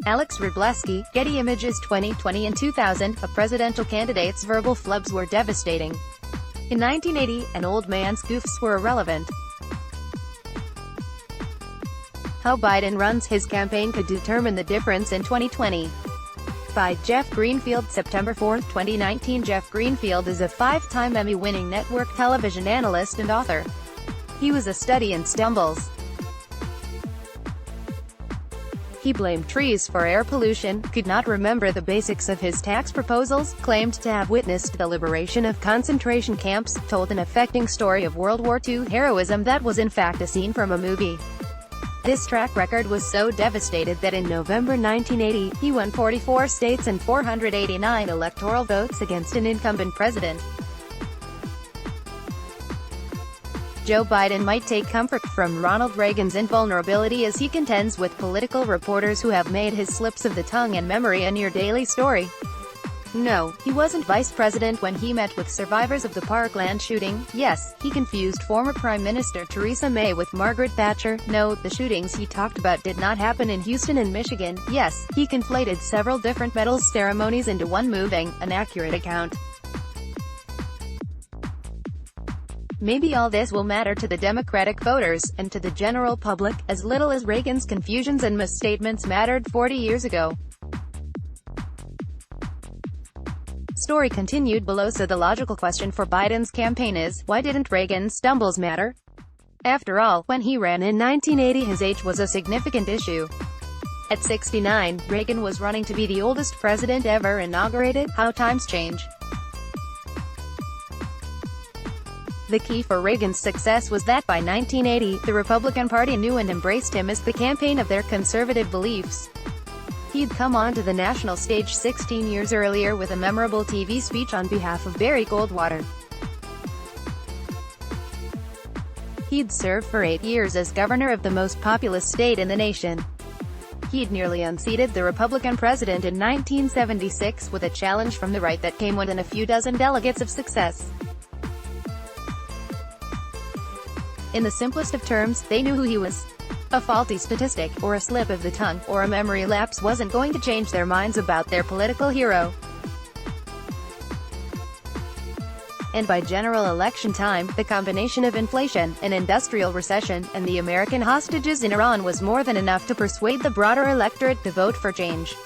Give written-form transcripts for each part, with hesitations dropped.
Alex Wrobleski, Getty Images 2020 and 2000, a presidential candidate's verbal flubs were devastating. In 1980, an old man's goofs were irrelevant. How Biden runs his campaign could determine the difference in 2020. By Jeff Greenfield, September 4, 2019. Jeff Greenfield is a 5-time Emmy-winning network television analyst and author. He was a study in stumbles. He blamed trees for air pollution, could not remember the basics of his tax proposals, claimed to have witnessed the liberation of concentration camps, told an affecting story of World War II heroism that was in fact a scene from a movie. This track record was so devastated that in November 1980, he won 44 states and 489 electoral votes against an incumbent president. Joe Biden might take comfort from Ronald Reagan's invulnerability as he contends with political reporters who have made his slips of the tongue and memory a near-daily story. No, he wasn't vice president when he met with survivors of the Parkland shooting. Yes, he confused former Prime Minister Theresa May with Margaret Thatcher. No, the shootings he talked about did not happen in Houston and Michigan. Yes, he conflated several different medals ceremonies into one moving, inaccurate account. Maybe all this will matter to the Democratic voters, and to the general public, as little as Reagan's confusions and misstatements mattered 40 years ago. Story continued below. So the logical question for Biden's campaign is, why didn't Reagan's stumbles matter? After all, when he ran in 1980 his age was a significant issue. At 69, Reagan was running to be the oldest president ever inaugurated. How times change. The key for Reagan's success was that by 1980, the Republican Party knew and embraced him as the campaign of their conservative beliefs. He'd come onto the national stage 16 years earlier with a memorable TV speech on behalf of Barry Goldwater. He'd served for 8 years as governor of the most populous state in the nation. He'd nearly unseated the Republican president in 1976 with a challenge from the right that came within a few dozen delegates of success. In the simplest of terms, they knew who he was. A faulty statistic, or a slip of the tongue, or a memory lapse wasn't going to change their minds about their political hero. And by general election time, the combination of inflation, an industrial recession, and the American hostages in Iran was more than enough to persuade the broader electorate to vote for change.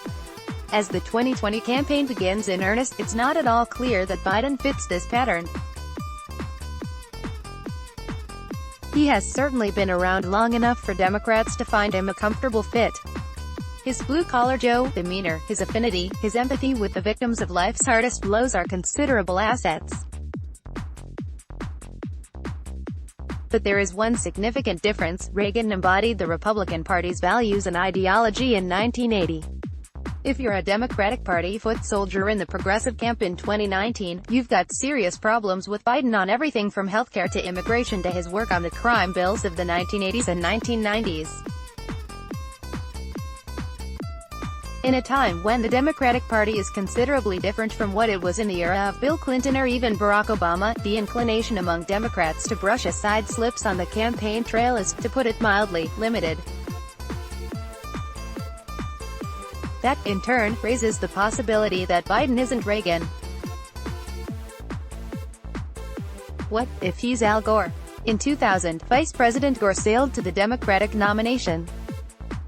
As the 2020 campaign begins in earnest, it's not at all clear that Biden fits this pattern. He has certainly been around long enough for Democrats to find him a comfortable fit. His blue-collar Joe demeanor, his affinity, his empathy with the victims of life's hardest blows are considerable assets. But there is one significant difference: Reagan embodied the Republican Party's values and ideology in 1980. If you're a Democratic Party foot soldier in the progressive camp in 2019, you've got serious problems with Biden on everything from healthcare to immigration to his work on the crime bills of the 1980s and 1990s. In a time when the Democratic Party is considerably different from what it was in the era of Bill Clinton or even Barack Obama, the inclination among Democrats to brush aside slips on the campaign trail is, to put it mildly, limited. That, in turn, raises the possibility that Biden isn't Reagan. What if he's Al Gore? In 2000, Vice President Gore sailed to the Democratic nomination.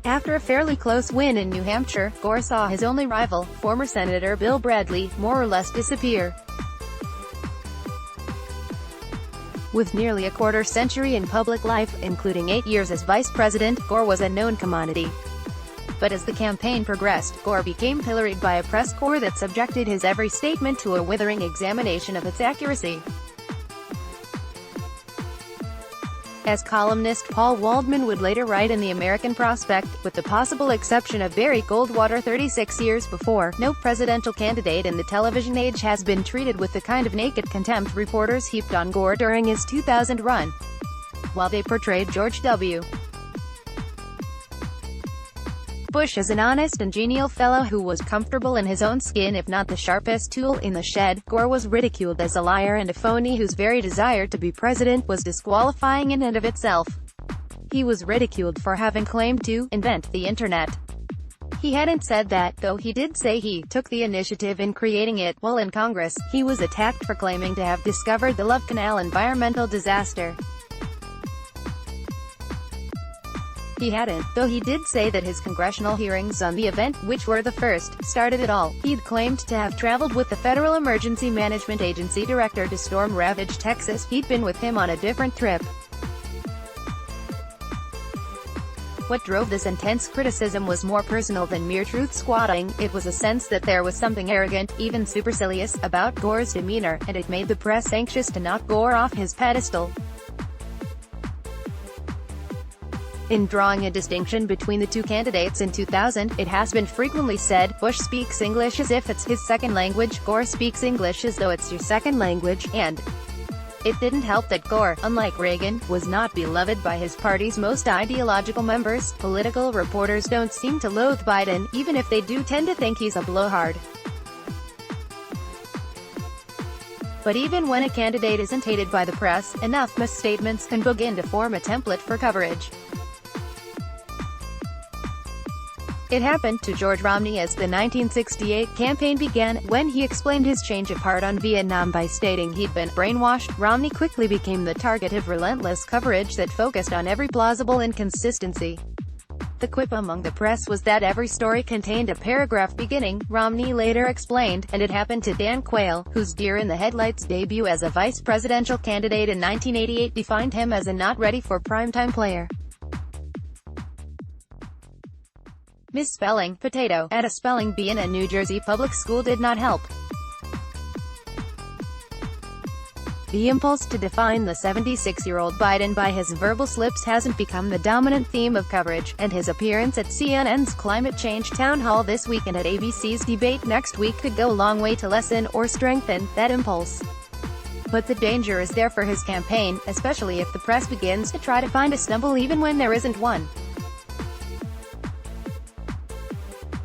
After a fairly close win in New Hampshire, Gore saw his only rival, former Senator Bill Bradley, more or less disappear. With nearly a quarter-century in public life, including 8 years as vice president, Gore was a known commodity. But as the campaign progressed, Gore became pilloried by a press corps that subjected his every statement to a withering examination of its accuracy. As columnist Paul Waldman would later write in the American Prospect, with the possible exception of Barry Goldwater 36 years before, no presidential candidate in the television age has been treated with the kind of naked contempt reporters heaped on Gore during his 2000 run. While they portrayed George W. Bush as an honest and genial fellow who was comfortable in his own skin if not the sharpest tool in the shed, Gore was ridiculed as a liar and a phony whose very desire to be president was disqualifying in and of itself. He was ridiculed for having claimed to invent the internet. He hadn't said that, though he did say he took the initiative in creating it. While in Congress, he was attacked for claiming to have discovered the Love Canal environmental disaster. He hadn't, though he did say that his congressional hearings on the event, which were the first, started it all. He'd claimed to have traveled with the Federal Emergency Management Agency director to storm-ravaged Texas. He'd been with him on a different trip. What drove this intense criticism was more personal than mere truth-squatting. It was a sense that there was something arrogant, even supercilious, about Gore's demeanor, and it made the press anxious to knock Gore off his pedestal. In drawing a distinction between the two candidates in 2000, it has been frequently said, Bush speaks English as if it's his second language, Gore speaks English as though it's your second language, and it didn't help that Gore, unlike Reagan, was not beloved by his party's most ideological members. Political reporters don't seem to loathe Biden, even if they do tend to think he's a blowhard. But even when a candidate isn't hated by the press, enough misstatements can begin to form a template for coverage. It happened to George Romney as the 1968 campaign began. When he explained his change of heart on Vietnam by stating he'd been brainwashed, Romney quickly became the target of relentless coverage that focused on every plausible inconsistency. The quip among the press was that every story contained a paragraph beginning, Romney later explained, and it happened to Dan Quayle, whose deer-in-the-headlights debut as a vice presidential candidate in 1988 defined him as a not-ready-for-primetime player. Misspelling potato at a spelling bee in a New Jersey public school did not help. The impulse to define the 76-year-old Biden by his verbal slips hasn't become the dominant theme of coverage, and his appearance at CNN's climate change town hall this week and at ABC's debate next week could go a long way to lessen or strengthen that impulse. But the danger is there for his campaign, especially if the press begins to try to find a stumble even when there isn't one.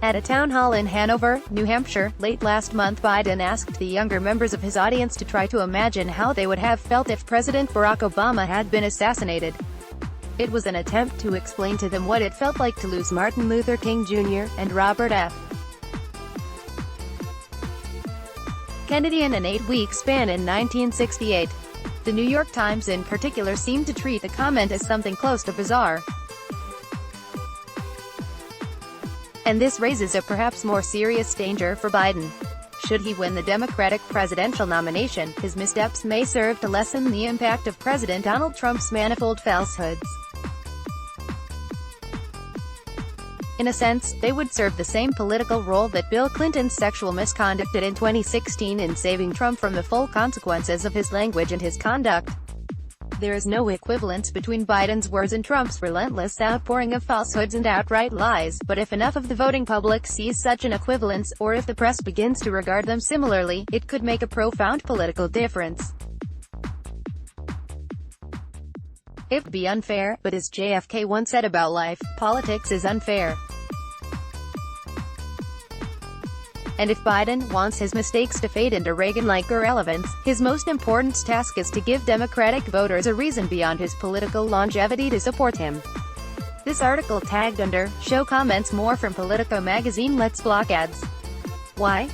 At a town hall in Hanover, New Hampshire, late last month, Biden asked the younger members of his audience to try to imagine how they would have felt if President Barack Obama had been assassinated. It was an attempt to explain to them what it felt like to lose Martin Luther King Jr. and Robert F. Kennedy in an 8-week span in 1968. The New York Times in particular seemed to treat the comment as something close to bizarre. And this raises a perhaps more serious danger for Biden. Should he win the Democratic presidential nomination, his missteps may serve to lessen the impact of President Donald Trump's manifold falsehoods. In a sense, they would serve the same political role that Bill Clinton's sexual misconduct did in 2016 in saving Trump from the full consequences of his language and his conduct. There is no equivalence between Biden's words and Trump's relentless outpouring of falsehoods and outright lies, but if enough of the voting public sees such an equivalence, or if the press begins to regard them similarly, it could make a profound political difference. It would be unfair, but as JFK once said about life, politics is unfair. And if Biden wants his mistakes to fade into Reagan-like irrelevance, his most important task is to give Democratic voters a reason beyond his political longevity to support him. This article tagged under, show comments more from Politico magazine. Let's block ads. Why?